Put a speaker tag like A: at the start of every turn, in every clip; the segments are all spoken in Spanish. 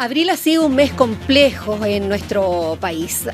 A: Abril ha sido un mes complejo en nuestro país.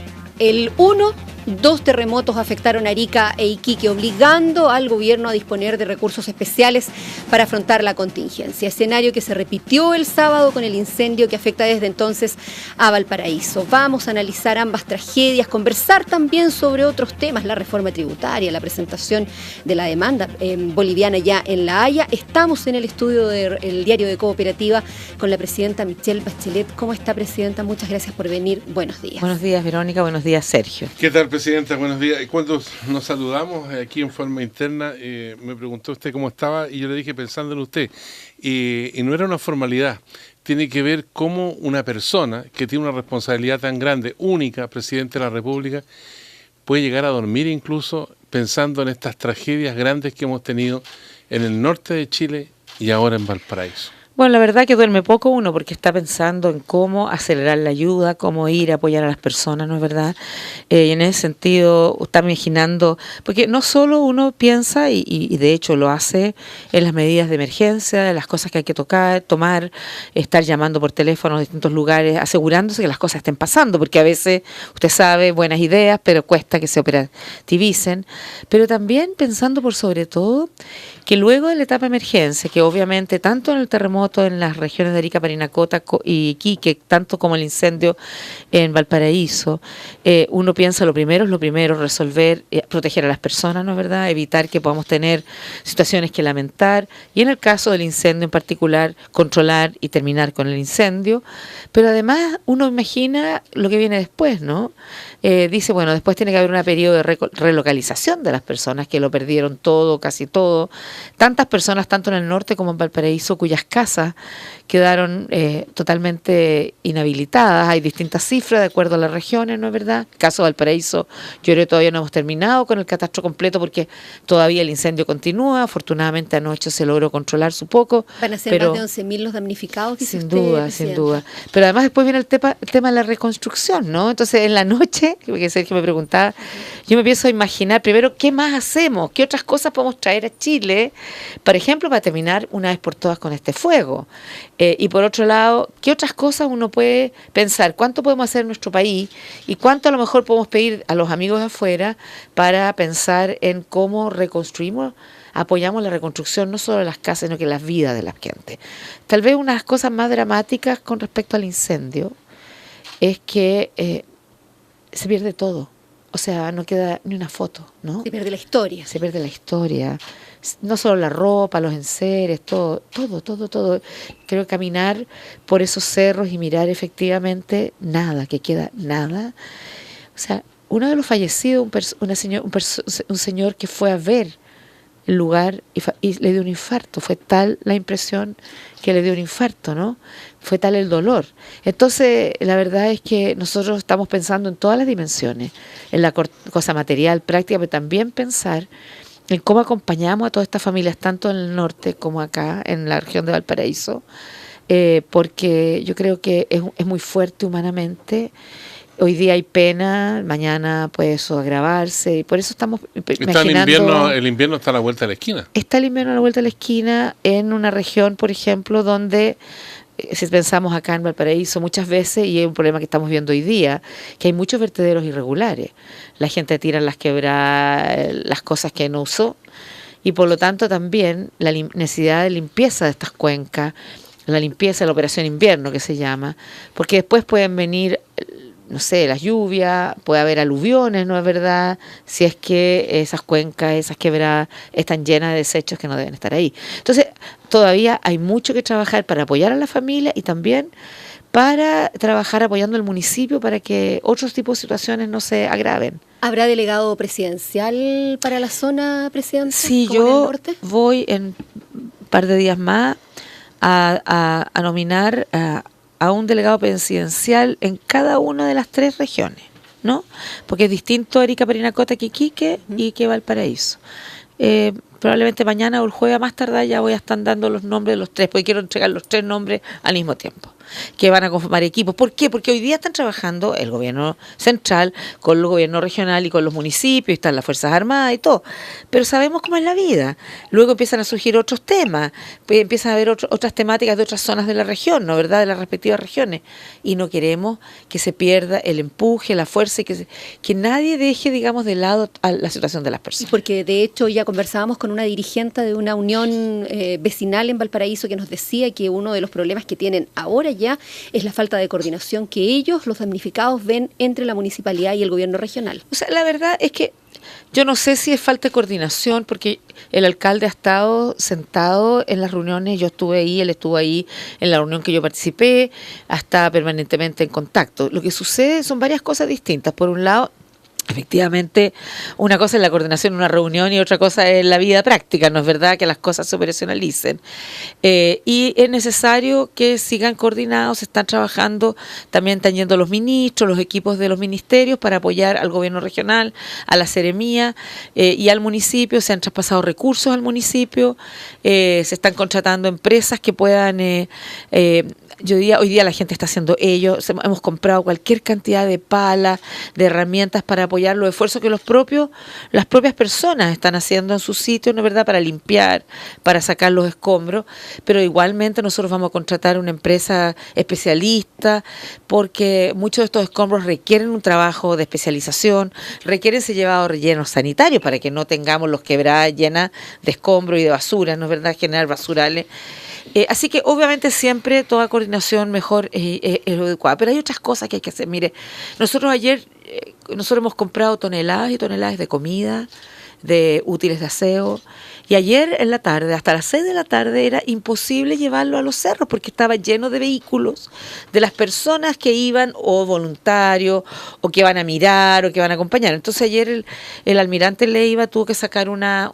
A: Dos terremotos afectaron a Arica e Iquique, obligando al gobierno a disponer de recursos especiales para afrontar la contingencia. Escenario que se repitió el sábado con el incendio que afecta desde entonces a Valparaíso. Vamos a analizar ambas tragedias, conversar también sobre otros temas, la reforma tributaria, la presentación de la demanda boliviana ya en La Haya. Estamos en el estudio del Diario de Cooperativa con la presidenta Michelle Bachelet. ¿Cómo está, presidenta? Muchas gracias por venir. Buenos días.
B: Buenos días, Verónica. Buenos días, Sergio.
C: ¿Qué tal, presidenta? Buenos días. Cuando nos saludamos aquí en forma interna, me preguntó usted cómo estaba y yo le dije pensando en usted. Y no era una formalidad. Tiene que ver cómo una persona que tiene una responsabilidad tan grande, única, presidente de la República, puede llegar a dormir incluso pensando en estas tragedias grandes que hemos tenido en el norte de Chile y ahora en Valparaíso.
B: Bueno, la verdad que duerme poco uno porque está pensando en cómo acelerar la ayuda, cómo ir a apoyar a las personas, ¿no es verdad? Y en ese sentido está imaginando, porque no solo uno piensa, y de hecho lo hace, en las medidas de emergencia, en las cosas que hay que tomar, estar llamando por teléfono a distintos lugares, asegurándose que las cosas estén pasando, porque a veces, usted sabe, buenas ideas, pero cuesta que se operativicen, pero también pensando por sobre todo que luego de la etapa de emergencia, que obviamente tanto en el terremoto en las regiones de Arica, Parinacota y Iquique, tanto como el incendio en Valparaíso, uno piensa lo primero, resolver, proteger a las personas, ¿no es verdad? Evitar que podamos tener situaciones que lamentar, y en el caso del incendio en particular, controlar y terminar con el incendio, pero además uno imagina lo que viene después, ¿no? Dice, bueno, después tiene que haber un periodo de relocalización de las personas que lo perdieron todo, casi todo. Tantas personas, tanto en el norte como en Valparaíso, cuyas casas quedaron totalmente inhabilitadas. Hay distintas cifras de acuerdo a las regiones, ¿no es verdad? El caso de Valparaíso, yo creo que todavía no hemos terminado con el catastro completo porque todavía el incendio continúa. Afortunadamente anoche se logró controlar su poco.
A: Van a ser más de 11.000 los damnificados, dice
B: sin
A: usted,
B: duda,
A: presidenta.
B: sin duda. Pero además después viene el tema de la reconstrucción, ¿no? Entonces en la noche, que Sergio me preguntaba, yo me empiezo a imaginar primero qué más hacemos, qué otras cosas podemos traer a Chile, por ejemplo, para terminar una vez por todas con este fuego. Y por otro lado, ¿qué otras cosas uno puede pensar? ¿Cuánto podemos hacer en nuestro país? ¿Y cuánto a lo mejor podemos pedir a los amigos de afuera para pensar en cómo reconstruimos, apoyamos la reconstrucción no solo de las casas, sino que las vidas de la gente? Tal vez una de las cosas más dramáticas con respecto al incendio es que se pierde todo. O sea, no queda ni una foto, ¿no?
A: Se pierde la historia.
B: Se pierde la historia. No solo la ropa, los enseres, todo. Creo que caminar por esos cerros y mirar efectivamente nada, que queda nada. O sea, uno de los fallecidos, un señor que fue a ver el lugar y le dio un infarto. Fue tal la impresión que le dio un infarto, ¿no? Fue tal el dolor. Entonces, la verdad es que nosotros estamos pensando en todas las dimensiones, en la cosa material, práctica, pero también pensar en cómo acompañamos a todas estas familias, tanto en el norte como acá, en la región de Valparaíso, porque yo creo que es muy fuerte humanamente. Hoy día hay pena, mañana puede eso agravarse, y por eso estamos imaginando...
C: El invierno está a la vuelta de la esquina.
B: Está el invierno a la vuelta de la esquina en una región, por ejemplo, donde, si pensamos acá en Valparaíso muchas veces, y es un problema que estamos viendo hoy día, que hay muchos vertederos irregulares. La gente tira en las quebradas las cosas que no usó, y por lo tanto también la necesidad de limpieza de estas cuencas, la limpieza, la operación invierno que se llama, porque después pueden venir, no sé, las lluvias, puede haber aluviones, ¿no es verdad? Si es que esas cuencas, esas quebradas están llenas de desechos que no deben estar ahí. Entonces, todavía hay mucho que trabajar para apoyar a la familia y también para trabajar apoyando al municipio para que otros tipos de situaciones no se agraven.
A: ¿Habrá delegado presidencial para la zona, presidenta?
B: Sí,
A: ¿Como en el
B: yo
A: norte?
B: voy en un par de días más a nominar a un delegado presidencial en cada una de las 3 regiones, ¿no? Porque es distinto Arica, Parinacota que Iquique y que Valparaíso. Probablemente mañana o el jueves a más tardar ya voy a estar dando los nombres de los 3, porque quiero entregar los 3 nombres al mismo tiempo. que van a conformar equipos. ¿Por qué? Porque hoy día están trabajando el gobierno central con el gobierno regional y con los municipios, y están las Fuerzas Armadas y todo. Pero sabemos cómo es la vida. Luego empiezan a surgir otros temas, empiezan a haber otras temáticas de otras zonas de la región, ¿no verdad?, de las respectivas regiones. Y no queremos que se pierda el empuje, la fuerza y que nadie deje, digamos, de lado a la situación de las personas.
A: Porque de hecho ya conversábamos con una dirigente de una unión vecinal en Valparaíso que nos decía que uno de los problemas que tienen ahora ya es la falta de coordinación que ellos, los damnificados, ven entre la municipalidad y el gobierno regional.
B: O sea, la verdad es que yo no sé si es falta de coordinación, porque el alcalde ha estado sentado en las reuniones, yo estuve ahí, él estuvo ahí en la reunión que yo participé, está permanentemente en contacto. Lo que sucede son varias cosas distintas. Por un lado, efectivamente, una cosa es la coordinación en una reunión y otra cosa es la vida práctica, ¿no es verdad?, que las cosas se operacionalicen. Y es necesario que sigan coordinados, están trabajando, también están yendo los ministros, los equipos de los ministerios para apoyar al gobierno regional, a la seremía y al municipio. Se han traspasado recursos al municipio, se están contratando empresas que puedan... hoy día la gente está haciendo hemos comprado cualquier cantidad de palas, de herramientas para apoyar los esfuerzos que las propias personas están haciendo en sus sitios, ¿no es verdad?, para limpiar, para sacar los escombros, pero igualmente nosotros vamos a contratar una empresa especialista, porque muchos de estos escombros requieren un trabajo de especialización, requieren ser llevados rellenos sanitarios para que no tengamos los quebradas llenas de escombros y de basura, ¿no es verdad?, generar basurales. Así que obviamente siempre toda coordinación mejor es lo adecuado, pero hay otras cosas que hay que hacer. Mire, nosotros hemos comprado toneladas y toneladas de comida, de útiles de aseo, y ayer en la tarde, hasta las 6 de la tarde, era imposible llevarlo a los cerros porque estaba lleno de vehículos de las personas que iban, o voluntarios, o que van a mirar, o que van a acompañar. Entonces ayer el almirante Leiva tuvo que sacar una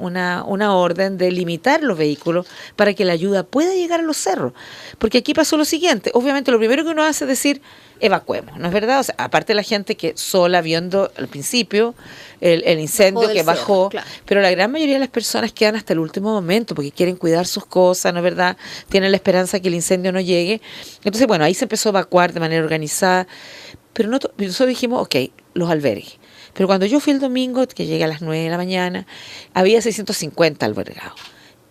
B: orden de limitar los vehículos para que la ayuda pueda llegar a los cerros, porque aquí pasó lo siguiente. Obviamente lo primero que uno hace es decir, evacuemos, ¿no es verdad? O sea, aparte la gente que sola viendo al principio el incendio que bajó, claro. Pero la gran mayoría de las personas quedan hasta el último momento porque quieren cuidar sus cosas, ¿no es verdad? Tienen la esperanza que el incendio no llegue. Entonces, bueno, ahí se empezó a evacuar de manera organizada, pero nosotros dijimos, ok, los albergues. Pero cuando yo fui el domingo, que llegué a las 9 de la mañana, había 650 albergados.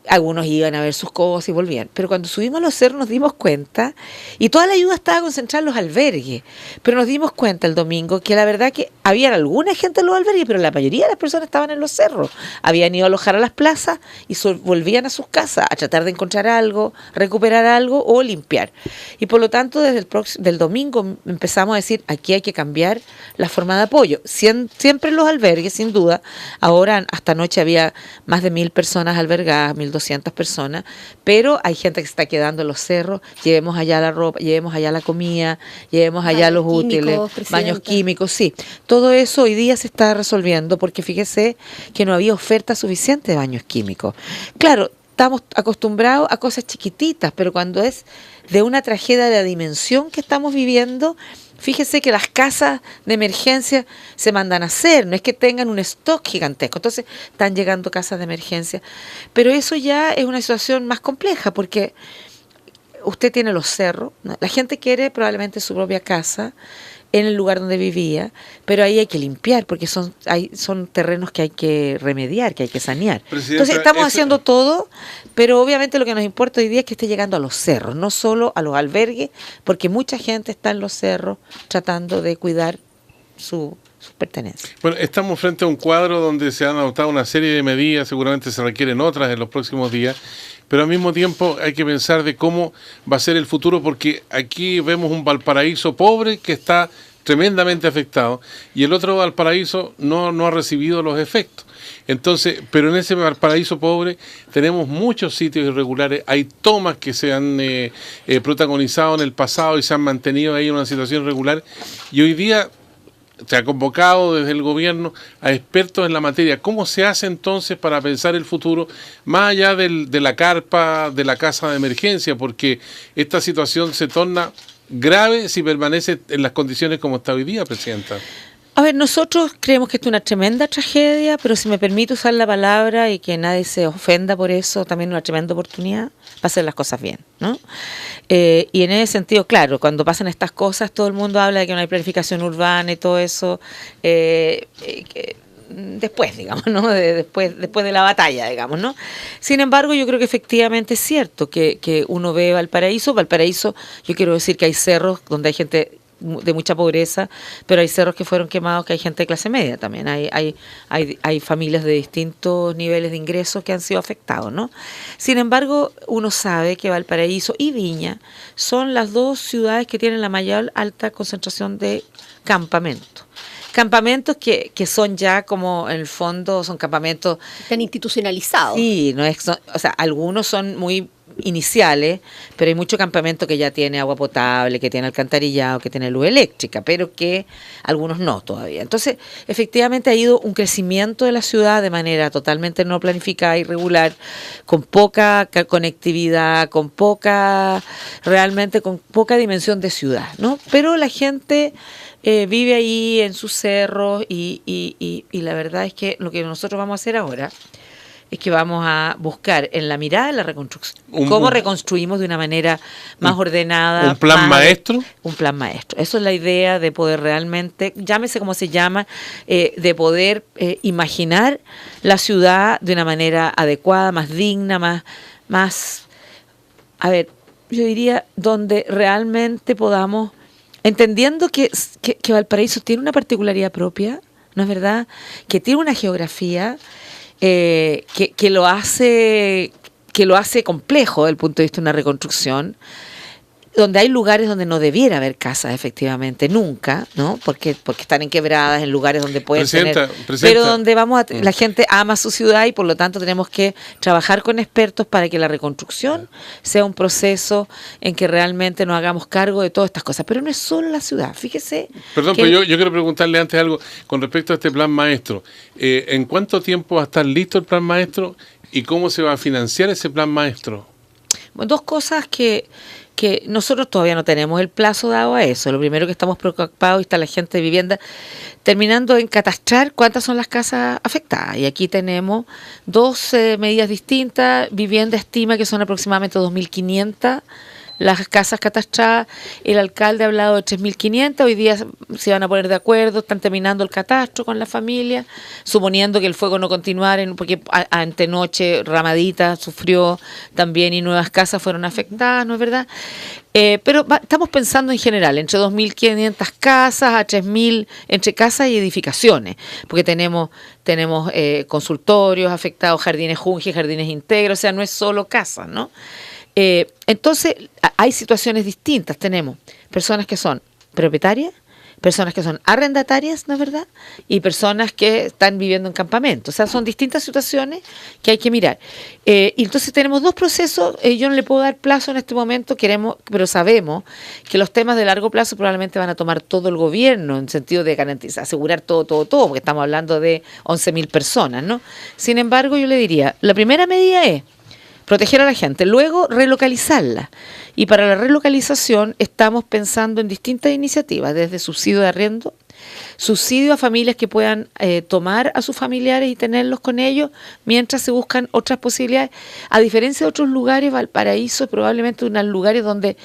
B: Algunos iban a ver sus cosas y volvían. Pero cuando subimos a los cerros nos dimos cuenta, y toda la ayuda estaba concentrada en los albergues, pero nos dimos cuenta el domingo que la verdad que había alguna gente en los albergues, pero la mayoría de las personas estaban en los cerros. Habían ido a alojar a las plazas y volvían a sus casas a tratar de encontrar algo, recuperar algo o limpiar. Y por lo tanto, desde del domingo empezamos a decir, aquí hay que cambiar la forma de apoyo. Siempre en los albergues, sin duda. Ahora, hasta anoche había más de 1.000 personas albergadas, 1.200 personas, pero hay gente que se está quedando en los cerros. Llevemos allá la ropa, llevemos allá la comida, llevemos allá los útiles, baños químicos, sí. Todo eso hoy día se está resolviendo porque fíjese que no había oferta suficiente de baños químicos. Claro, estamos acostumbrados a cosas chiquititas, pero cuando es de una tragedia de la dimensión que estamos viviendo, fíjese que las casas de emergencia se mandan a hacer, no es que tengan un stock gigantesco, entonces están llegando casas de emergencia, pero eso ya es una situación más compleja porque usted tiene los cerros, ¿no? La gente quiere probablemente su propia casa en el lugar donde vivía, pero ahí hay que limpiar porque son terrenos que hay que remediar, que hay que sanear. Entonces estamos haciendo todo, pero obviamente lo que nos importa hoy día es que esté llegando a los cerros, no solo a los albergues, porque mucha gente está en los cerros tratando de cuidar sus pertenencias.
C: Bueno, estamos frente a un cuadro donde se han adoptado una serie de medidas, seguramente se requieren otras en los próximos días, pero al mismo tiempo hay que pensar de cómo va a ser el futuro, porque aquí vemos un Valparaíso pobre que está tremendamente afectado y el otro Valparaíso no ha recibido los efectos. Entonces, pero en ese Valparaíso pobre tenemos muchos sitios irregulares, hay tomas que se han protagonizado en el pasado y se han mantenido ahí en una situación irregular, y hoy día se ha convocado desde el gobierno a expertos en la materia. ¿Cómo se hace entonces para pensar el futuro más allá de la carpa, de la casa de emergencia? Porque esta situación se torna grave si permanece en las condiciones como está hoy día, Presidenta.
B: A ver, nosotros creemos que esto es una tremenda tragedia, pero si me permite usar la palabra y que nadie se ofenda por eso, también una tremenda oportunidad para hacer las cosas bien, ¿no? Y en ese sentido, claro, cuando pasan estas cosas, todo el mundo habla de que no hay planificación urbana y todo eso, después, digamos, ¿no? Después de la batalla, digamos, ¿no? Sin embargo, yo creo que efectivamente es cierto que uno ve Valparaíso, yo quiero decir que hay cerros donde hay gente de mucha pobreza, pero hay cerros que fueron quemados, que hay gente de clase media también, hay familias de distintos niveles de ingresos que han sido afectados, ¿no? Sin embargo, uno sabe que Valparaíso y Viña son las dos ciudades que tienen la mayor alta concentración de campamentos. Campamentos que son ya como, en el fondo, son campamentos...
A: Están institucionalizados.
B: Sí, o sea, algunos son muy iniciales, pero hay mucho campamento que ya tiene agua potable, que tiene alcantarillado, que tiene luz eléctrica, pero que algunos no todavía. Entonces, efectivamente ha ido un crecimiento de la ciudad de manera totalmente no planificada, irregular, con poca conectividad, realmente con poca dimensión de ciudad, ¿no? Pero la gente vive ahí en sus cerros y la verdad es que lo que nosotros vamos a hacer ahora es que vamos a buscar en la mirada de la reconstrucción. ¿Cómo reconstruimos de una manera más ordenada?
C: ¿Un plan maestro?
B: Un plan maestro. Eso es la idea de poder realmente, llámese como se llama, de poder imaginar la ciudad de una manera adecuada, más digna, más, a ver, yo diría, donde realmente podamos, entendiendo que Valparaíso tiene una particularidad propia, ¿no es verdad? Que tiene una geografía que lo hace complejo desde el punto de vista de una reconstrucción, donde hay lugares donde no debiera haber casas, efectivamente, nunca, ¿no? Porque están en quebradas, en lugares donde pueden tener... Pero donde la gente ama su ciudad y por lo tanto tenemos que trabajar con expertos para que la reconstrucción sea un proceso en que realmente nos hagamos cargo de todas estas cosas. Pero no es solo la ciudad, fíjese...
C: Perdón, pero yo quiero preguntarle antes algo con respecto a este plan maestro. ¿En cuánto tiempo va a estar listo el plan maestro y cómo se va a financiar ese plan maestro?
B: Bueno, dos cosas que nosotros todavía no tenemos el plazo dado a eso. Lo primero que estamos preocupados, y está la gente de vivienda terminando en catastrar cuántas son las casas afectadas. Y aquí tenemos dos medidas distintas. Vivienda estima que son aproximadamente 2.500 las casas catastradas. El alcalde ha hablado de 3.500. Hoy día se van a poner de acuerdo, están terminando el catastro con la familia, suponiendo que el fuego no continuara, porque antenoche Ramadita sufrió también y nuevas casas fueron afectadas, ¿no es verdad? Pero estamos pensando en general, entre 2.500 casas a 3.000, entre casas y edificaciones, porque tenemos consultorios afectados, jardines Junji, jardines íntegros, o sea, no es solo casas, ¿no? Entonces, hay situaciones distintas. Tenemos personas que son propietarias, personas que son arrendatarias, ¿no es verdad? Y personas que están viviendo en campamento. O sea, son distintas situaciones que hay que mirar. Y entonces tenemos dos procesos. Yo no le puedo dar plazo en este momento, pero sabemos que los temas de largo plazo probablemente van a tomar todo el gobierno, en sentido de garantizar, asegurar todo, porque estamos hablando de 11.000 personas, ¿no? Sin embargo, yo le diría, la primera medida es proteger a la gente, luego relocalizarla. Y para la relocalización estamos pensando en distintas iniciativas, desde subsidio de arriendo, subsidio a familias que puedan tomar a sus familiares y tenerlos con ellos, mientras se buscan otras posibilidades. A diferencia de otros lugares, Valparaíso es probablemente uno de los lugares donde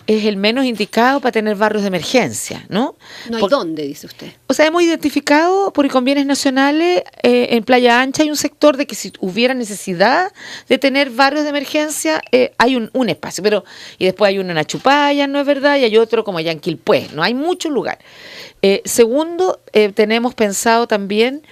B: es el menos indicado para tener barrios de emergencia, ¿no?
A: No hay dónde, dice usted. O
B: sea, hemos identificado por convenios nacionales, en Playa Ancha hay un sector de que si hubiera necesidad de tener barrios de emergencia, hay un espacio, y después hay uno en Achupaya, ¿no es verdad? Y hay otro como allá en Quilpué, ¿no? Hay muchos lugares. Segundo, tenemos pensado también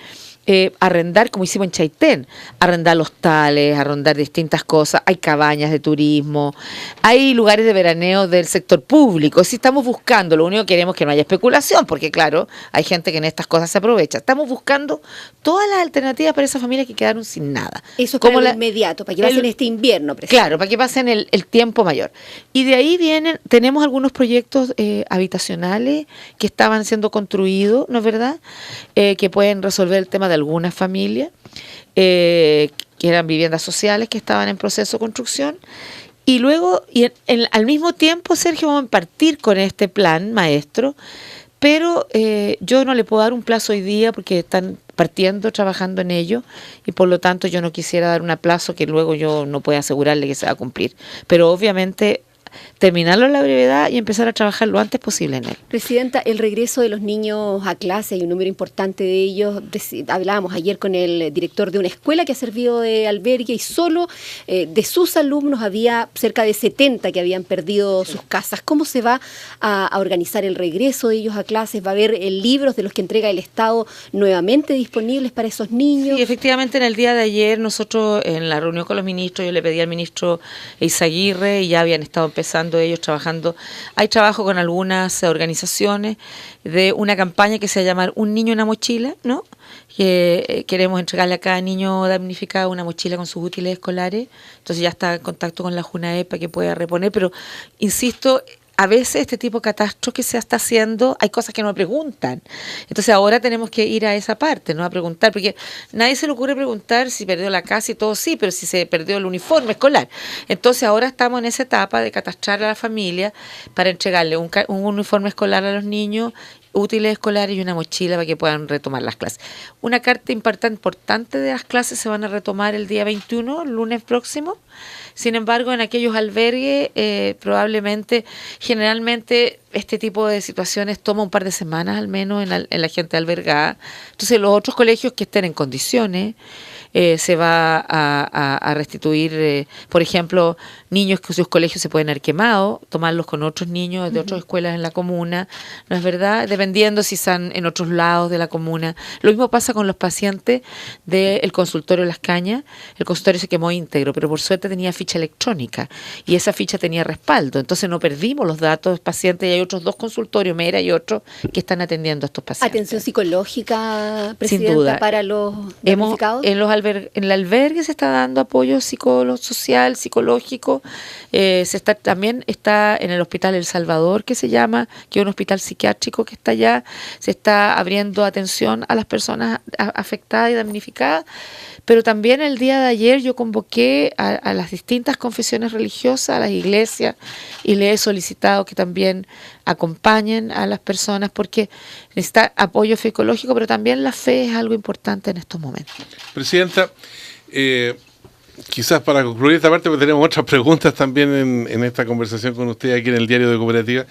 B: arrendar, como hicimos en Chaitén, arrendar hostales, arrendar distintas cosas, hay cabañas de turismo, hay lugares de veraneo del sector público. Si estamos buscando, lo único que queremos es que no haya especulación, porque claro, hay gente que en estas cosas se aprovecha. Estamos buscando todas las alternativas para esas familias que quedaron sin nada.
A: Eso es como lo inmediato, para que pasen este invierno.
B: Claro, para que pasen el tiempo mayor. Y de ahí tenemos algunos proyectos habitacionales que estaban siendo construidos, ¿no es verdad? Que pueden resolver el tema de algunas familias, que eran viviendas sociales que estaban en proceso de construcción. Y luego, al mismo tiempo, Sergio, vamos a partir con este plan maestro pero yo no le puedo dar un plazo hoy día porque están partiendo, trabajando en ello, y por lo tanto yo no quisiera dar un plazo que luego yo no pueda asegurarle que se va a cumplir. Pero obviamente terminarlo en la brevedad y empezar a trabajar lo antes posible en él.
A: Presidenta, el regreso de los niños a clase, hay un número importante de ellos. Hablábamos ayer con el director de una escuela que ha servido de albergue y solo de sus alumnos había cerca de 70 que habían perdido sus casas. ¿Cómo se va a organizar el regreso de ellos a clases? ¿Va a haber libros de los que entrega el Estado nuevamente disponibles para esos niños?
B: Sí, efectivamente, en el día de ayer nosotros en la reunión con los ministros, yo le pedí al ministro Eizaguirre y ya habían estado empezando ellos trabajando. Hay trabajo con algunas organizaciones de una campaña que se va a llamar Un niño, una mochila, ¿no? Que queremos entregarle a cada niño damnificado una mochila con sus útiles escolares. Entonces ya está en contacto con la JUNAEP para que pueda reponer, pero insisto, a veces este tipo de catástrofe que se está haciendo, hay cosas que no preguntan. Entonces ahora tenemos que ir a esa parte, ¿no? A preguntar, porque nadie se le ocurre preguntar si perdió la casa y todo, sí, pero si se perdió el uniforme escolar. Entonces ahora estamos en esa etapa de catastrar a la familia para entregarle un uniforme escolar a los niños, útiles escolares y una mochila para que puedan retomar las clases. Una carta importante de las clases se van a retomar el día 21, el lunes próximo. Sin embargo, en aquellos albergues, generalmente este tipo de situaciones toma un par de semanas al menos en la gente albergada. Entonces, los otros colegios que estén en condiciones, se va a restituir, por ejemplo, niños que sus colegios se pueden haber quemado, tomarlos con otros niños de otras escuelas en la comuna, ¿no es verdad? Dependiendo si están en otros lados de la comuna. Lo mismo pasa con los pacientes del consultorio Las Cañas. El consultorio se quemó íntegro, pero por suerte tenía ficha electrónica y esa ficha tenía respaldo, entonces no perdimos los datos de pacientes y hay otros 2 consultorios, Mera y otros, que están atendiendo a estos pacientes.
A: ¿Atención psicológica, Presidenta,
B: sin duda,
A: para los damnificados?
B: En el albergue se está dando apoyo social, psicológico. También está en el Hospital El Salvador, que se llama, que es un hospital psiquiátrico que está allá. Se está abriendo atención a las personas afectadas y damnificadas. Pero también el día de ayer yo convoqué a las distintas confesiones religiosas, a las iglesias, y le he solicitado que también acompañen a las personas porque necesita apoyo psicológico, pero también la fe es algo importante en estos momentos.
C: Presidenta, quizás para concluir esta parte, porque tenemos otras preguntas también en esta conversación con usted aquí en el Diario de Cooperativa.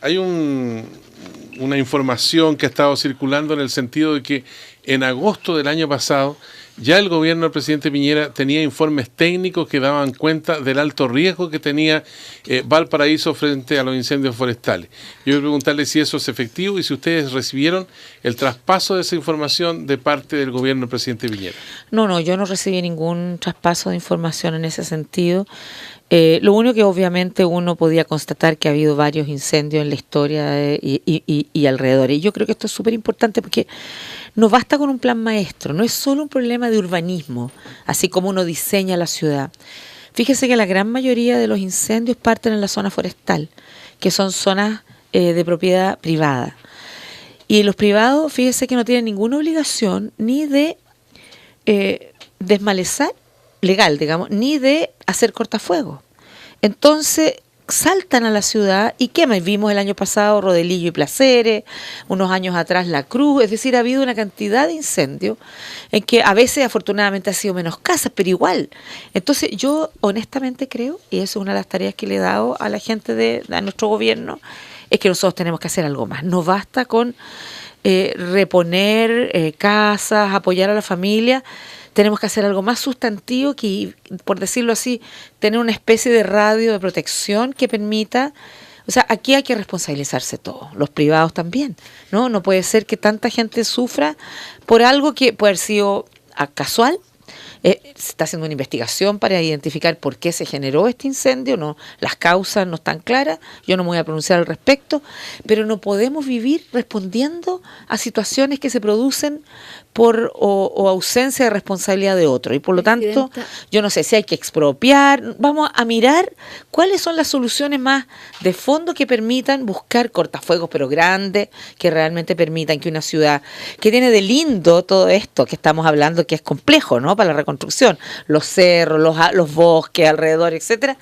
C: Hay una información que ha estado circulando en el sentido de que en agosto del año pasado ya el gobierno del presidente Piñera tenía informes técnicos que daban cuenta del alto riesgo que tenía Valparaíso frente a los incendios forestales. Yo voy a preguntarle si eso es efectivo y si ustedes recibieron el traspaso de esa información de parte del gobierno del presidente Piñera.
B: No, yo no recibí ningún traspaso de información en ese sentido. Lo único que obviamente uno podía constatar que ha habido varios incendios en la historia y alrededor. Y yo creo que esto es súper importante porque no basta con un plan maestro, no es solo un problema de urbanismo, así como uno diseña la ciudad. Fíjese que la gran mayoría de los incendios parten en la zona forestal, que son zonas de propiedad privada. Y los privados, fíjese que no tienen ninguna obligación ni de desmalezar, legal, digamos, ni de hacer cortafuegos. Entonces saltan a la ciudad y queman. Vimos el año pasado Rodelillo y Placeres, unos años atrás La Cruz, es decir, ha habido una cantidad de incendios en que a veces afortunadamente ha sido menos casas, pero igual. Entonces yo honestamente creo, y eso es una de las tareas que le he dado a la gente a nuestro gobierno, es que nosotros tenemos que hacer algo más. No basta con reponer casas, apoyar a la familia. Tenemos que hacer algo más sustantivo que, por decirlo así, tener una especie de radio de protección que permita, o sea, aquí hay que responsabilizarse todos, los privados también, ¿no? No puede ser que tanta gente sufra por algo que puede haber sido casual. Se está haciendo una investigación para identificar por qué se generó este incendio, no, las causas no están claras, yo no me voy a pronunciar al respecto, pero no podemos vivir respondiendo a situaciones que se producen por o ausencia de responsabilidad de otro. Y por lo tanto, yo no sé si hay que expropiar, vamos a mirar cuáles son las soluciones más de fondo que permitan buscar cortafuegos, pero grandes, que realmente permitan que una ciudad, que tiene de lindo todo esto que estamos hablando, que es complejo, ¿no?, para la reconstrucción, los cerros, los bosques alrededor, etcétera,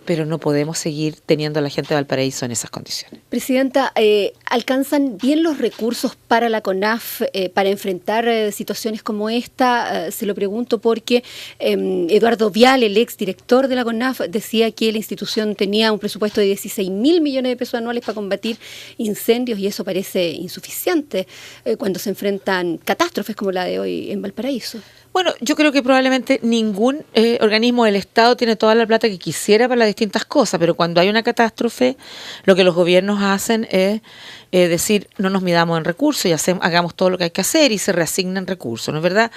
B: pero no podemos seguir teniendo a la gente de Valparaíso en esas condiciones.
A: Presidenta, ¿alcanzan bien los recursos para la CONAF para enfrentar situaciones como esta? Se lo pregunto porque Eduardo Vial, el exdirector de la CONAF, decía que la institución tenía un presupuesto de 16.000 millones de pesos anuales para combatir incendios y eso parece insuficiente cuando se enfrentan catástrofes como la de hoy en Valparaíso.
B: Bueno, yo creo que probablemente ningún organismo del Estado tiene toda la plata que quisiera para las distintas cosas, pero cuando hay una catástrofe, lo que los gobiernos hacen es decir, no nos midamos en recursos y hagamos todo lo que hay que hacer y se reasignan recursos, ¿no es verdad?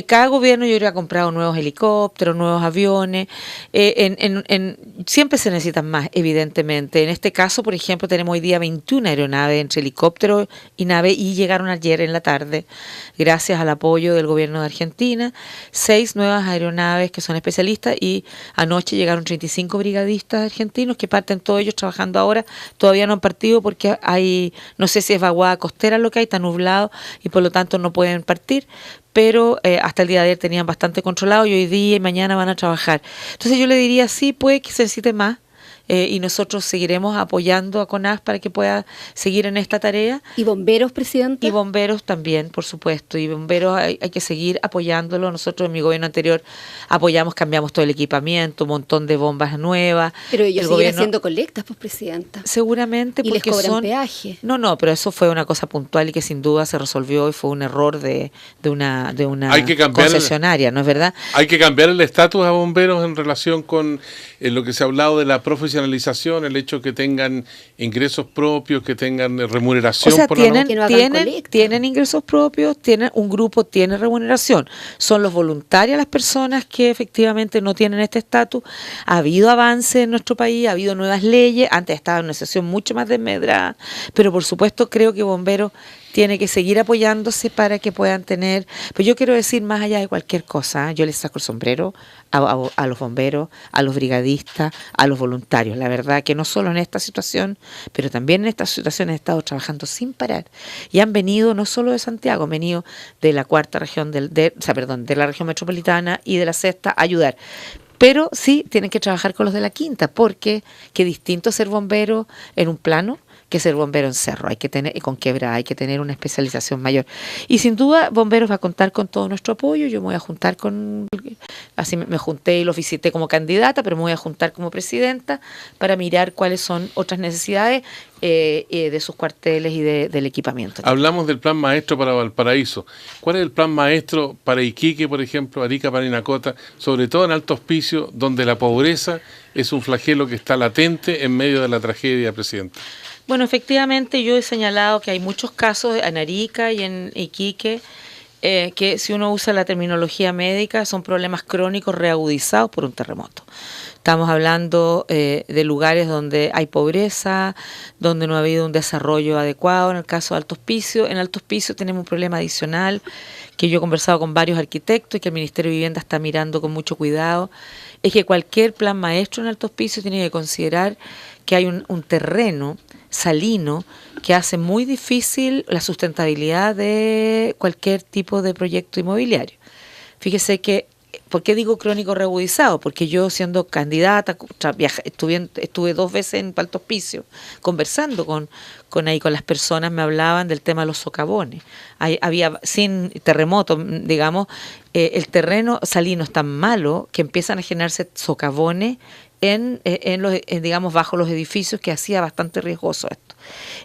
B: Cada gobierno yo creo que ha comprado nuevos helicópteros, nuevos aviones, siempre se necesitan más, evidentemente. En este caso, por ejemplo, tenemos hoy día 21 aeronaves entre helicóptero y nave y llegaron ayer en la tarde, gracias al apoyo del gobierno de Argentina, 6 nuevas aeronaves que son especialistas y anoche llegaron 35 brigadistas argentinos que parten todos ellos trabajando ahora, todavía no han partido porque no sé si es vaguada costera lo que hay, está nublado y por lo tanto no pueden partir, pero hasta el día de ayer tenían bastante controlado y hoy día y mañana van a trabajar. Entonces yo le diría, sí, puede que se necesite más. Y nosotros seguiremos apoyando a CONAF para que pueda seguir en esta tarea.
A: ¿Y bomberos, presidente?
B: Y bomberos también, por supuesto. Y bomberos hay que seguir apoyándolo. Nosotros en mi gobierno anterior cambiamos todo el equipamiento, un montón de bombas nuevas.
A: Pero ellos siguen haciendo colectas, pues, presidenta.
B: Seguramente.
A: Y
B: porque
A: les cobran peaje.
B: No, pero eso fue una cosa puntual y que sin duda se resolvió y fue un error de una concesionaria, ¿no es verdad?
C: Hay que cambiar el estatus a bomberos en relación con lo que se ha hablado de la profesionalización, el hecho que tengan ingresos propios, que tengan remuneración.
B: O sea,
C: por
B: tienen ingresos propios, un grupo tiene remuneración. Son los voluntarios las personas que efectivamente no tienen este estatus. Ha habido avance en nuestro país, ha habido nuevas leyes, antes estaba en una situación mucho más desmedrada, pero por supuesto creo que bomberos tiene que seguir apoyándose para que puedan tener, pues yo quiero decir más allá de cualquier cosa, yo les saco el sombrero a los bomberos, a los brigadistas, a los voluntarios. La verdad que no solo en esta situación, pero también en estas situaciones he estado trabajando sin parar y han venido no solo de Santiago, han venido de la cuarta región, de la región metropolitana y de la sexta a ayudar. Pero sí tienen que trabajar con los de la quinta, porque qué distinto ser bombero en un plano que ser bombero en cerro, hay que tener, y con quebra, hay que tener una especialización mayor. Y sin duda, Bomberos va a contar con todo nuestro apoyo. Yo me voy a juntar así me junté y lo visité como candidata, pero me voy a juntar como presidenta para mirar cuáles son otras necesidades de sus cuarteles y del equipamiento.
C: Hablamos del plan maestro para Valparaíso. ¿Cuál es el plan maestro para Iquique, por ejemplo, Arica, Parinacota, sobre todo en Alto Hospicio, donde la pobreza es un flagelo que está latente en medio de la tragedia, presidente?
B: Bueno, efectivamente yo he señalado que hay muchos casos en Arica y en Iquique que si uno usa la terminología médica son problemas crónicos reagudizados por un terremoto. Estamos hablando de lugares donde hay pobreza, donde no ha habido un desarrollo adecuado. En el caso de Alto Hospicio, en Alto Hospicio tenemos un problema adicional que yo he conversado con varios arquitectos y que el Ministerio de Vivienda está mirando con mucho cuidado, es que cualquier plan maestro en Alto Hospicio tiene que considerar que hay un terreno salino que hace muy difícil la sustentabilidad de cualquier tipo de proyecto inmobiliario. Fíjese que, ¿por qué digo crónico reagudizado? Porque yo siendo candidata, estuve 2 veces en Alto Hospicio conversando con las personas, me hablaban del tema de los socavones. Había, sin terremoto, digamos, el terreno salino es tan malo que empiezan a generarse socavones digamos, bajo los edificios, que hacía bastante riesgoso esto.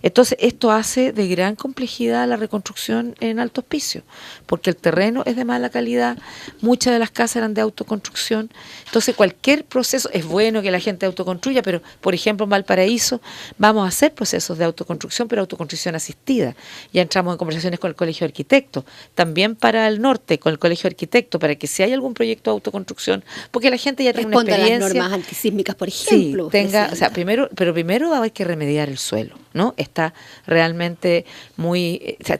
B: Entonces, esto hace de gran complejidad la reconstrucción en Alto Hospicio, porque el terreno es de mala calidad, muchas de las casas eran de autoconstrucción. Entonces, cualquier proceso, es bueno que la gente autoconstruya, pero, por ejemplo, en Valparaíso vamos a hacer procesos de autoconstrucción, pero autoconstrucción asistida. Ya entramos en conversaciones con el Colegio de Arquitectos, también para el norte, con el Colegio de Arquitectos, para que si hay algún proyecto de autoconstrucción, porque la gente ya tiene una experiencia.
A: Responda a las normas antisísmicas, por ejemplo.
B: Sí, primero hay que remediar el suelo, ¿no? Está realmente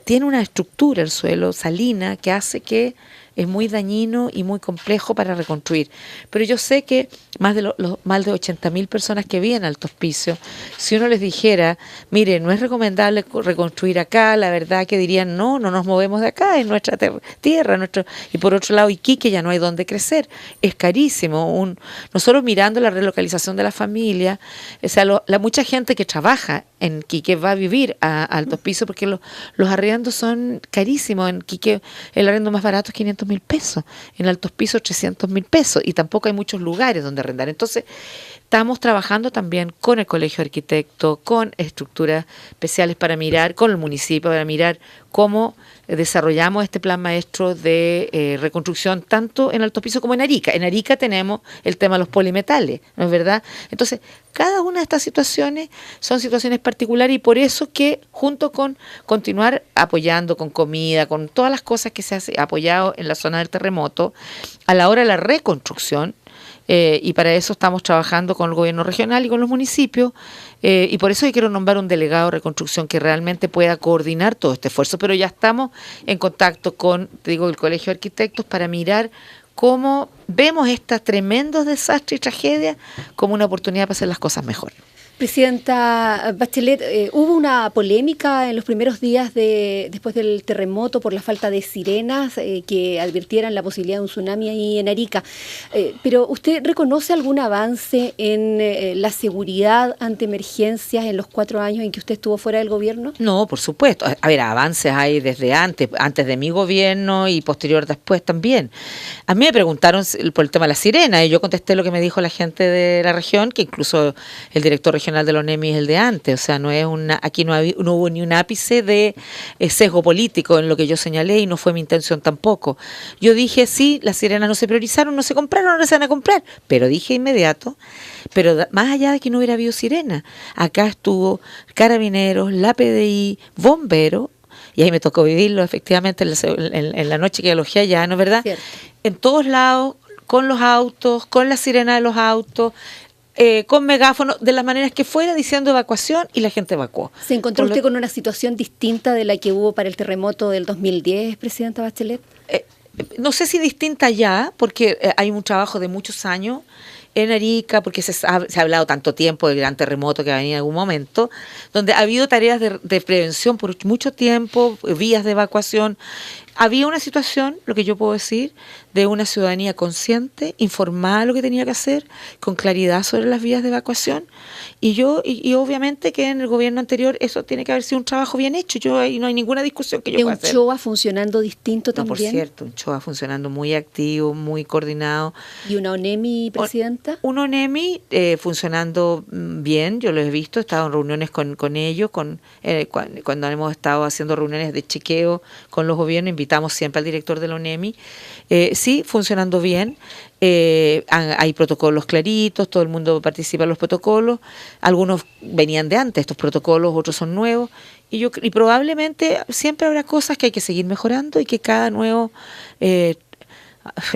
B: tiene una estructura el suelo salina que hace que es muy dañino y muy complejo para reconstruir. Pero yo sé que más de 80.000 personas que viven en Alto Hospicio, si uno les dijera, mire, no es recomendable reconstruir acá, la verdad que dirían, no nos movemos de acá, es nuestra tierra, y por otro lado Iquique ya no hay donde crecer, es carísimo. Nosotros mirando la relocalización de la familia, o sea, mucha gente que trabaja en Iquique va a vivir a Alto Hospicio porque los arriendos son carísimos. En Iquique el arriendo más barato es 500.000 pesos, en Alto Hospicio 300.000 pesos, y tampoco hay muchos lugares donde arrendar. Entonces estamos trabajando también con el Colegio de Arquitectos, con estructuras especiales para mirar, con el municipio para mirar cómo desarrollamos este plan maestro de reconstrucción tanto en Alto Hospicio como en Arica. En Arica tenemos el tema de los polimetales, ¿no es verdad? Entonces, cada una de estas situaciones son situaciones particulares, y por eso que junto con continuar apoyando con comida, con todas las cosas que se ha apoyado en la zona del terremoto, a la hora de la reconstrucción, y para eso estamos trabajando con el gobierno regional y con los municipios, y por eso quiero nombrar un delegado de reconstrucción que realmente pueda coordinar todo este esfuerzo. Pero ya estamos en contacto con, te digo, el Colegio de Arquitectos para mirar cómo vemos estos tremendos desastres y tragedias como una oportunidad para hacer las cosas mejor.
A: Presidenta Bachelet, hubo una polémica en los primeros días después del terremoto por la falta de sirenas que advirtieran la posibilidad de un tsunami ahí en Arica. Pero ¿usted reconoce algún avance en la seguridad ante emergencias en los 4 años en que usted estuvo fuera del gobierno?
B: No, por supuesto. A ver, avances hay desde antes de mi gobierno y posterior después también. A mí me preguntaron por el tema de la sirena y yo contesté lo que me dijo la gente de la región, que incluso el director regional de la ONEMI es el de antes. O sea, aquí no hubo ni un ápice de sesgo político en lo que yo señalé, y no fue mi intención tampoco. Yo dije, sí, las sirenas no se priorizaron, no se compraron, ahora se van a comprar. Pero dije inmediato, pero más allá de que no hubiera habido sirena, acá estuvo Carabineros, la PDI, bomberos, y ahí me tocó vivirlo efectivamente en la noche que alojé allá, ¿no es verdad? Cierto. En todos lados, con los autos, con la sirena de los autos, con megáfono, de las maneras que fuera, diciendo evacuación, y la gente evacuó.
A: ¿Se encontró usted con una situación distinta de la que hubo para el terremoto del 2010, presidenta Bachelet?
B: No sé si distinta ya, porque hay un trabajo de muchos años en Arica, porque se ha hablado tanto tiempo del gran terremoto que va a venir en algún momento, donde ha habido tareas de prevención por mucho tiempo, vías de evacuación. Había una situación, lo que yo puedo decir, de una ciudadanía consciente, informada de lo que tenía que hacer, con claridad sobre las vías de evacuación, y obviamente que en el gobierno anterior eso tiene que haber sido un trabajo bien hecho. Ahí no hay ninguna discusión que yo pueda hacer.
A: ¿Un CHOA funcionando distinto también?
B: No, por cierto, un CHOA funcionando muy activo, muy coordinado.
A: ¿Y una ONEMI, presidenta?
B: Una ONEMI funcionando bien, yo lo he visto, he estado en reuniones con ellos, cuando hemos estado haciendo reuniones de chequeo con los gobiernos, invitamos siempre al director de la ONEMI. Sí, funcionando bien. Hay protocolos claritos, todo el mundo participa en los protocolos. Algunos venían de antes, estos protocolos, otros son nuevos. Y probablemente siempre habrá cosas que hay que seguir mejorando, y que cada nuevo...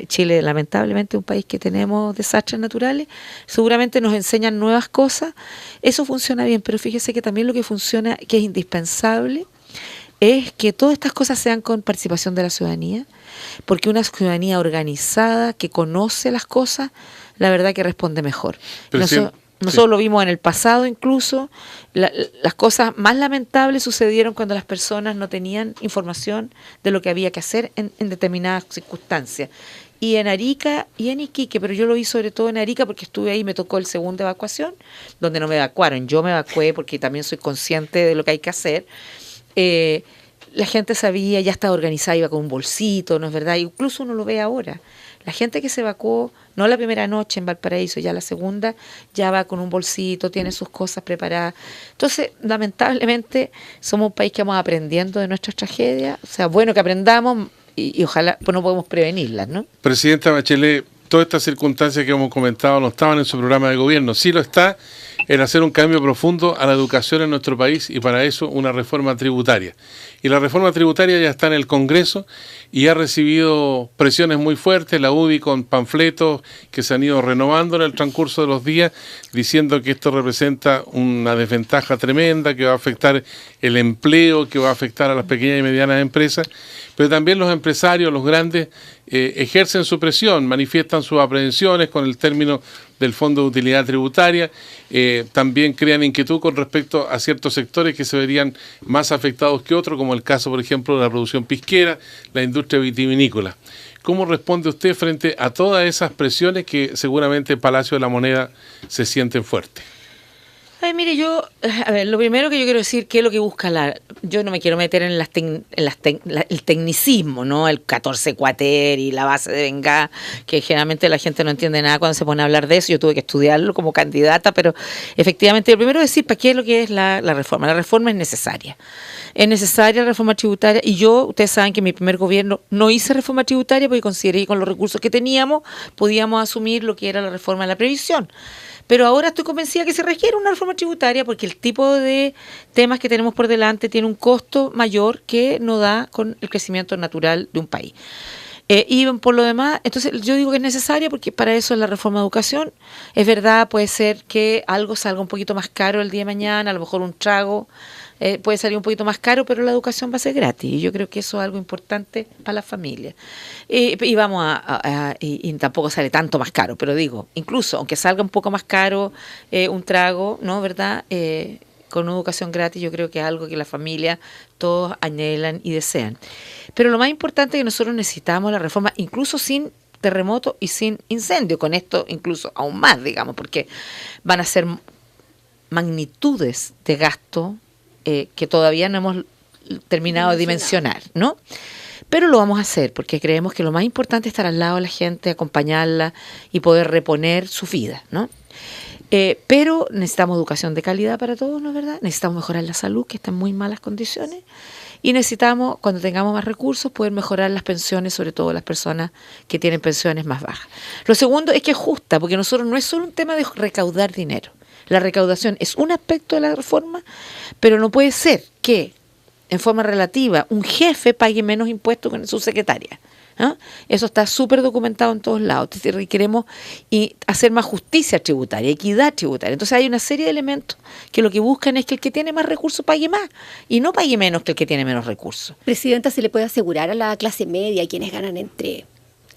B: Chile, lamentablemente, es un país que tenemos desastres naturales, seguramente nos enseñan nuevas cosas. Eso funciona bien, pero fíjese que también lo que funciona, que es indispensable, es que todas estas cosas sean con participación de la ciudadanía, porque una ciudadanía organizada, que conoce las cosas, la verdad que responde mejor. Nosotros lo vimos en el pasado incluso, las cosas más lamentables sucedieron cuando las personas no tenían información de lo que había que hacer en determinadas circunstancias. Y en Arica y en Iquique, pero yo lo vi sobre todo en Arica porque estuve ahí, me tocó el segunda evacuación, donde no me evacuaron, yo me evacué porque también soy consciente de lo que hay que hacer. La gente sabía, ya estaba organizada, iba con un bolsito, ¿no es verdad? Incluso uno lo ve ahora. La gente que se evacuó, no la primera noche en Valparaíso, ya la segunda, ya va con un bolsito, tiene sus cosas preparadas. Entonces, lamentablemente, somos un país que vamos aprendiendo de nuestras tragedias. O sea, bueno que aprendamos y ojalá pues no podemos prevenirlas, ¿no?
C: Presidenta Bachelet, todas estas circunstancias que hemos comentado no estaban en su programa de gobierno. Sí lo está el hacer un cambio profundo a la educación en nuestro país y para eso una reforma tributaria. Y la reforma tributaria ya está en el Congreso y ha recibido presiones muy fuertes, la UDI con panfletos que se han ido renovando en el transcurso de los días, diciendo que esto representa una desventaja tremenda, que va a afectar el empleo, que va a afectar a las pequeñas y medianas empresas, pero también los empresarios, los grandes, ejercen su presión, manifiestan sus aprehensiones con el término del Fondo de Utilidad Tributaria, también crean inquietud con respecto a ciertos sectores que se verían más afectados que otros, como el caso, por ejemplo, de la producción pisquera, la industria vitivinícola. ¿Cómo responde usted frente a todas esas presiones que seguramente en Palacio de la Moneda se sienten fuertes?
B: Ay, mire, lo primero que yo quiero decir, ¿qué es lo que busca yo no me quiero meter en el tecnicismo, ¿no? El 14 cuater y la base de venga, que generalmente la gente no entiende nada cuando se pone a hablar de eso. Yo tuve que estudiarlo como candidata, pero efectivamente, lo primero es decir, ¿para qué es lo que es la reforma? La reforma es necesaria. Es necesaria la reforma tributaria y ustedes saben que en mi primer gobierno no hice reforma tributaria porque consideré que con los recursos que teníamos podíamos asumir lo que era la reforma de la previsión. Pero ahora estoy convencida que se requiere una reforma tributaria porque el tipo de temas que tenemos por delante tiene un costo mayor que no da con el crecimiento natural de un país. Y por lo demás, entonces yo digo que es necesaria porque para eso es la reforma de educación. Es verdad, puede ser que algo salga un poquito más caro el día de mañana, a lo mejor un trago puede salir un poquito más caro, pero la educación va a ser gratis. Y yo creo que eso es algo importante para las familias. Y vamos y tampoco sale tanto más caro, pero digo, incluso aunque salga un poco más caro un trago, ¿no? ¿Verdad? Con una educación gratis, yo creo que es algo que las familias todos anhelan y desean. Pero lo más importante es que nosotros necesitamos la reforma, incluso sin terremoto y sin incendio, con esto incluso aún más, digamos, porque van a ser magnitudes de gasto que todavía no hemos terminado de dimensionar, ¿no? Pero lo vamos a hacer porque creemos que lo más importante es estar al lado de la gente, acompañarla y poder reponer su vida, ¿no? Pero necesitamos educación de calidad para todos, ¿no es verdad? Necesitamos mejorar la salud, que está en muy malas condiciones, y necesitamos, cuando tengamos más recursos, poder mejorar las pensiones, sobre todo las personas que tienen pensiones más bajas. Lo segundo es que es justa, porque nosotros no es solo un tema de recaudar dinero. La recaudación es un aspecto de la reforma, pero no puede ser que, en forma relativa, un jefe pague menos impuestos que su secretaria. ¿Ah? Eso está súper documentado en todos lados. Entonces queremos hacer más justicia tributaria, equidad tributaria. Entonces hay una serie de elementos que lo que buscan es que el que tiene más recursos pague más y no pague menos que el que tiene menos recursos.
A: Presidenta, ¿se le puede asegurar a la clase media, quienes ganan entre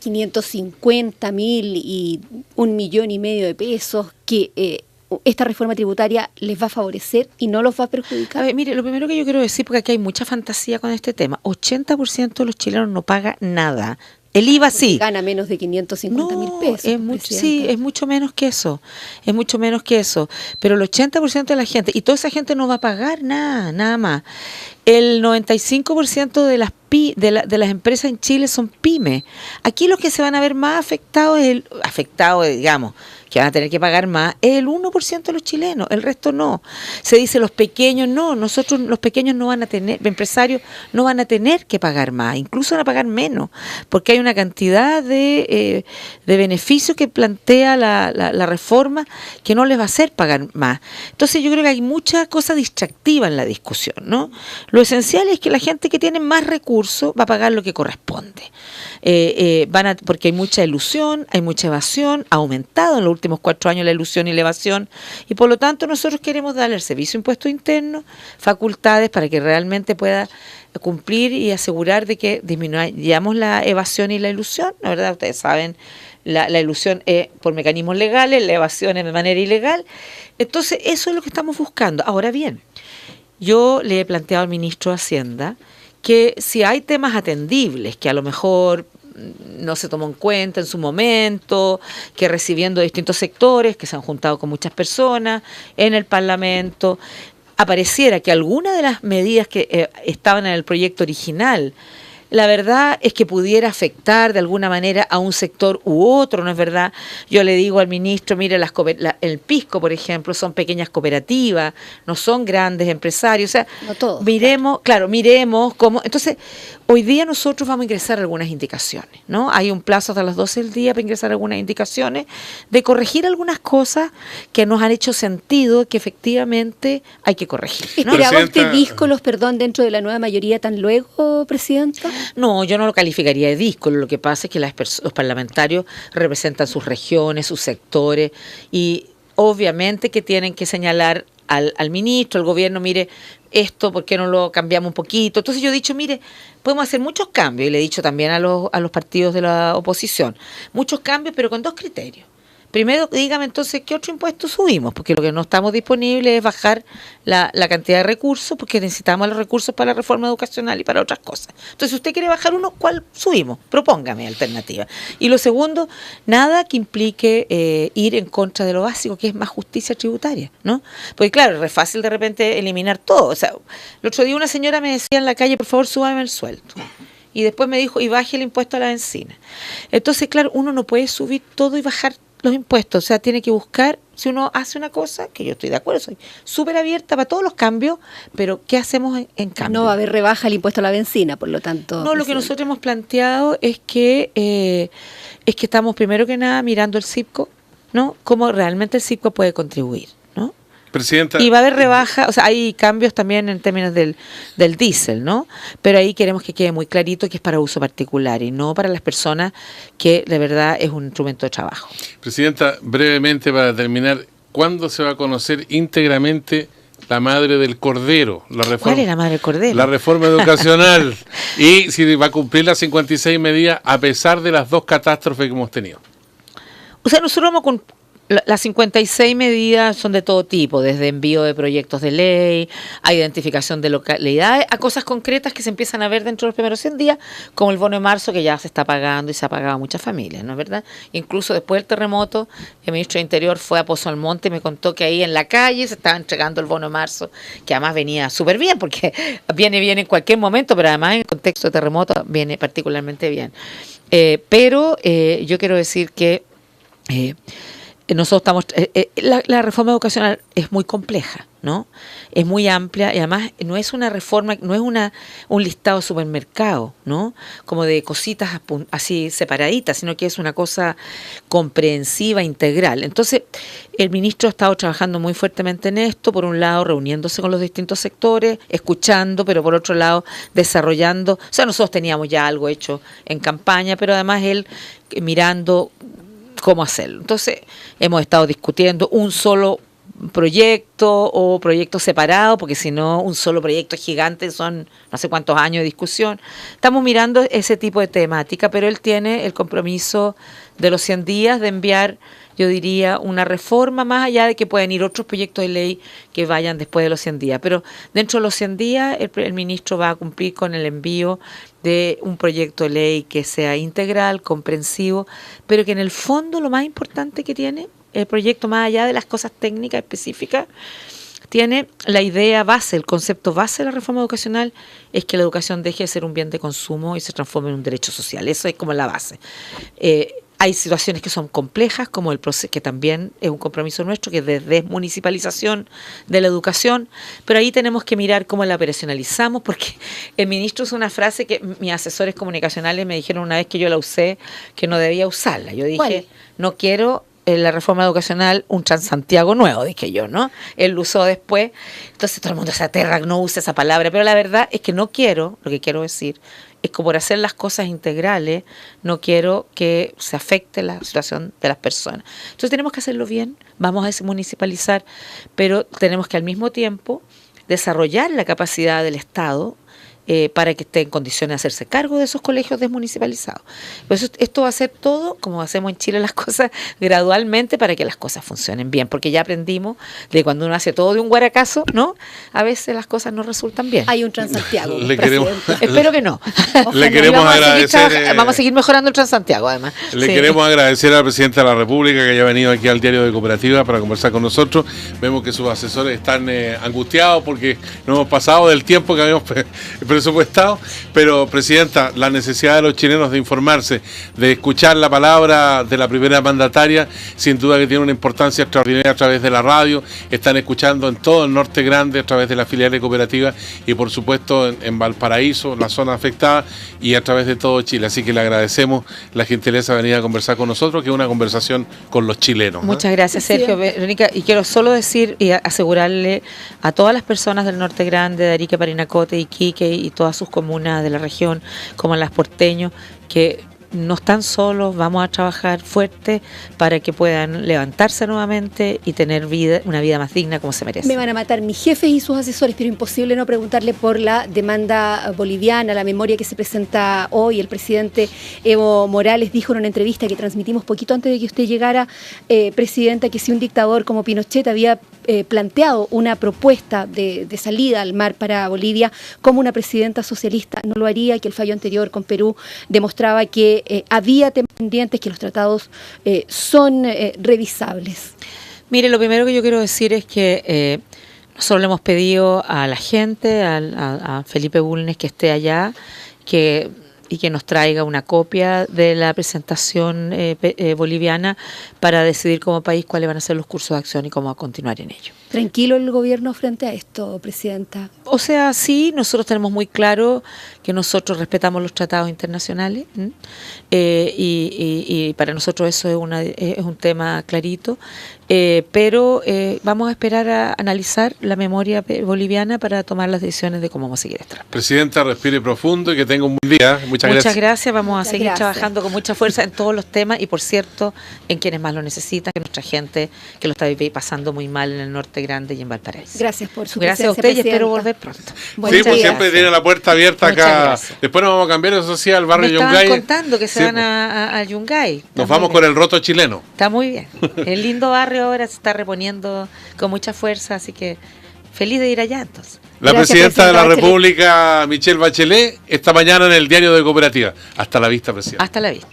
A: 550.000 y 1,5 millones de pesos, que esta reforma tributaria les va a favorecer y no los va a perjudicar?
B: A ver, mire, lo primero que yo quiero decir, porque aquí hay mucha fantasía con este tema, 80% de los chilenos no paga nada. El IVA sí.
A: Gana menos de 550.000 pesos.
B: Sí, es mucho menos que eso. Es mucho menos que eso. Pero el 80% de la gente, y toda esa gente no va a pagar nada más. El 95% de las empresas en Chile son pymes. Aquí los que se van a ver más afectados, digamos, que van a tener que pagar más, es el 1% de los chilenos, el resto no. Se dice los pequeños no, nosotros los pequeños no van a tener, empresarios no van a tener que pagar más, incluso van a pagar menos, porque hay una cantidad de beneficios que plantea la reforma que no les va a hacer pagar más. Entonces yo creo que hay mucha cosa distractiva en la discusión, ¿no? Lo esencial es que la gente que tiene más recursos va a pagar lo que corresponde. Porque hay mucha ilusión, hay mucha evasión, ha aumentado en los últimos 4 años la ilusión y la evasión, y por lo tanto nosotros queremos darle al Servicio de Impuesto Interno facultades para que realmente pueda cumplir y asegurar de que disminuyamos la evasión y la ilusión. La verdad, ustedes saben, la ilusión es por mecanismos legales, la evasión es de manera ilegal. Entonces eso es lo que estamos buscando. Ahora bien, yo le he planteado al ministro de Hacienda que si hay temas atendibles que a lo mejor no se tomó en cuenta en su momento, que recibiendo distintos sectores que se han juntado con muchas personas en el Parlamento, apareciera que alguna de las medidas que estaban en el proyecto original, la verdad es que pudiera afectar de alguna manera a un sector u otro, ¿no es verdad? Yo le digo al ministro, mire, el Pisco, por ejemplo, son pequeñas cooperativas, no son grandes empresarios, o sea,
A: no todos,
B: miremos cómo. Entonces, hoy día nosotros vamos a ingresar algunas indicaciones, ¿no? Hay un plazo hasta las 12 del día para ingresar algunas indicaciones de corregir algunas cosas que nos han hecho sentido que efectivamente hay que corregir, ¿no?
A: ¿Esperaba usted díscolos, dentro de la nueva mayoría tan luego, Presidenta?
B: No, yo no lo calificaría de díscolo. Lo que pasa es que los parlamentarios representan sus regiones, sus sectores, y obviamente que tienen que señalar al ministro, al gobierno, mire, esto, ¿por qué no lo cambiamos un poquito? Entonces yo he dicho, mire, podemos hacer muchos cambios, y le he dicho también a los partidos de la oposición, muchos cambios, pero con dos criterios. Primero, dígame entonces qué otro impuesto subimos, porque lo que no estamos disponibles es bajar la cantidad de recursos, porque necesitamos los recursos para la reforma educacional y para otras cosas. Entonces, si usted quiere bajar uno, ¿cuál subimos? Propóngame alternativa. Y lo segundo, nada que implique ir en contra de lo básico, que es más justicia tributaria, ¿no? Porque claro, es fácil de repente eliminar todo. O sea, el otro día una señora me decía en la calle, por favor, súbame el sueldo. Y después me dijo, y baje el impuesto a la benzina. Entonces, claro, uno no puede subir todo y bajar los impuestos, o sea, tiene que buscar, si uno hace una cosa, que yo estoy de acuerdo, soy súper abierta para todos los cambios, pero ¿qué hacemos en cambio?
A: No va a haber rebaja el impuesto a la benzina, por lo tanto.
B: No, lo que nosotros hemos planteado es que estamos primero que nada mirando el CIPCO, ¿no? Cómo realmente el CIPCO puede contribuir, ¿no?
C: Presidenta.
B: Y va a haber rebaja, o sea, hay cambios también en términos del diésel, ¿no? Pero ahí queremos que quede muy clarito que es para uso particular y no para las personas, que de verdad es un instrumento de trabajo.
C: Presidenta, brevemente para terminar, ¿cuándo se va a conocer íntegramente la madre del cordero?
B: ¿Cuál es la madre del cordero?
C: La reforma educacional. Y si va a cumplir las 56 medidas a pesar de las dos catástrofes que hemos tenido.
B: O sea, nosotros vamos con las 56 medidas son de todo tipo, desde envío de proyectos de ley, a identificación de localidades, a cosas concretas que se empiezan a ver dentro de los primeros 100 días, como el bono de marzo, que ya se está pagando y se ha pagado a muchas familias, ¿no es verdad? Incluso después del terremoto, el ministro de Interior fue a Pozo Almonte y me contó que ahí en la calle se estaba entregando el bono de marzo, que además venía súper bien, porque viene bien en cualquier momento, pero además en el contexto de terremoto viene particularmente bien. Pero yo quiero decir que nosotros estamos, la reforma educacional es muy compleja, ¿no? Es muy amplia y además no es una reforma, no es un listado de supermercado, ¿no? Como de cositas así separaditas, sino que es una cosa comprensiva, integral. Entonces, el ministro ha estado trabajando muy fuertemente en esto, por un lado reuniéndose con los distintos sectores, escuchando, pero por otro lado desarrollando. O sea, nosotros teníamos ya algo hecho en campaña, pero además él mirando cómo hacerlo. Entonces, hemos estado discutiendo un solo proyecto o proyectos separados, porque si no, un solo proyecto gigante son no sé cuántos años de discusión. Estamos mirando ese tipo de temática, pero él tiene el compromiso de los 100 días de enviar, yo diría, una reforma, más allá de que pueden ir otros proyectos de ley que vayan después de los 100 días. Pero dentro de los 100 días, el ministro va a cumplir con el envío de un proyecto de ley que sea integral, comprensivo, pero que en el fondo lo más importante que tiene el proyecto, más allá de las cosas técnicas específicas, tiene la idea base, el concepto base de la reforma educacional, es que la educación deje de ser un bien de consumo y se transforme en un derecho social. Eso es como la base. Hay situaciones que son complejas, como el proceso, que también es un compromiso nuestro, que es de desmunicipalización de la educación, pero ahí tenemos que mirar cómo la operacionalizamos, porque el ministro usó una frase que mis asesores comunicacionales me dijeron una vez que yo la usé, que no debía usarla. Yo dije, ¿cuál? No quiero en la reforma educacional un Transantiago nuevo, dije yo, ¿no? Él lo usó después, entonces todo el mundo se aterra, no usa esa palabra, pero la verdad es que no quiero, lo que quiero decir, es que por hacer las cosas integrales, no quiero que se afecte la situación de las personas. Entonces tenemos que hacerlo bien, vamos a desmunicipalizar, pero tenemos que al mismo tiempo desarrollar la capacidad del Estado para que esté en condiciones de hacerse cargo de esos colegios desmunicipalizados. Por eso esto va a ser todo, como hacemos en Chile las cosas, gradualmente para que las cosas funcionen bien, porque ya aprendimos de cuando uno hace todo de un guaracazo, ¿no? A veces las cosas no resultan bien.
A: Hay un Transantiago.
B: Espero que no.
C: Le queremos agradecer.
B: Vamos a seguir mejorando el Transantiago, además.
C: Le queremos agradecer al presidente de la República que haya venido aquí al Diario de Cooperativa para conversar con nosotros. Vemos que sus asesores están angustiados porque no hemos pasado del tiempo que habíamos presupuestado, pero Presidenta, la necesidad de los chilenos de informarse, de escuchar la palabra de la primera mandataria, sin duda que tiene una importancia extraordinaria a través de la radio, están escuchando en todo el Norte Grande a través de las filiales cooperativas y por supuesto en Valparaíso, la zona afectada, y a través de todo Chile, así que le agradecemos la gentileza de venir a conversar con nosotros, que es una conversación con los chilenos.
B: Muchas gracias, Sergio. Verónica, y quiero solo decir y asegurarle a todas las personas del Norte Grande, de Arica, Parinacota, Iquique y todas sus comunas de la región, como las porteños, que no están solos, vamos a trabajar fuerte para que puedan levantarse nuevamente y tener una vida más digna como se merece.
A: Me van a matar mis jefes y sus asesores, pero imposible no preguntarle por la demanda boliviana, la memoria que se presenta hoy. El presidente Evo Morales dijo en una entrevista que transmitimos poquito antes de que usted llegara, Presidenta, que si un dictador como Pinochet había planteado una propuesta de salida al mar para Bolivia, como una presidenta socialista no lo haría, que el fallo anterior con Perú demostraba que había temas pendientes, que los tratados son revisables.
B: Mire, lo primero que yo quiero decir es que nosotros le hemos pedido a la gente, a Felipe Bulnes, que esté allá, y que nos traiga una copia de la presentación boliviana para decidir como país cuáles van a ser los cursos de acción y cómo continuar en ello.
A: ¿Tranquilo el gobierno frente a esto, Presidenta?
B: O sea, sí, nosotros tenemos muy claro que nosotros respetamos los tratados internacionales y para nosotros eso es un tema clarito, pero vamos a esperar a analizar la memoria boliviana para tomar las decisiones de cómo vamos a seguir esto.
C: Presidenta, respire profundo y que tenga un buen día. Muchas gracias.
B: Vamos a seguir trabajando con mucha fuerza en todos los temas y, por cierto, en quienes más lo necesitan, que nuestra gente que lo está pasando muy mal en el Norte Grande y en Valparaíso.
A: Gracias por su
B: Gracias a usted y espero volver pronto.
C: Sí, pues siempre tiene la puerta abierta acá. Después nos vamos a cambiar, eso sí, al barrio Yungay.
B: Me estaban contando que se van a Yungay.
C: Nos vamos con el roto chileno.
B: Está muy bien. El lindo barrio ahora se está reponiendo con mucha fuerza, así que feliz de ir allá entonces.
C: La Presidenta de la República, Michelle Bachelet, esta mañana en el Diario de Cooperativa. Hasta la vista, Presidenta.
B: Hasta la vista.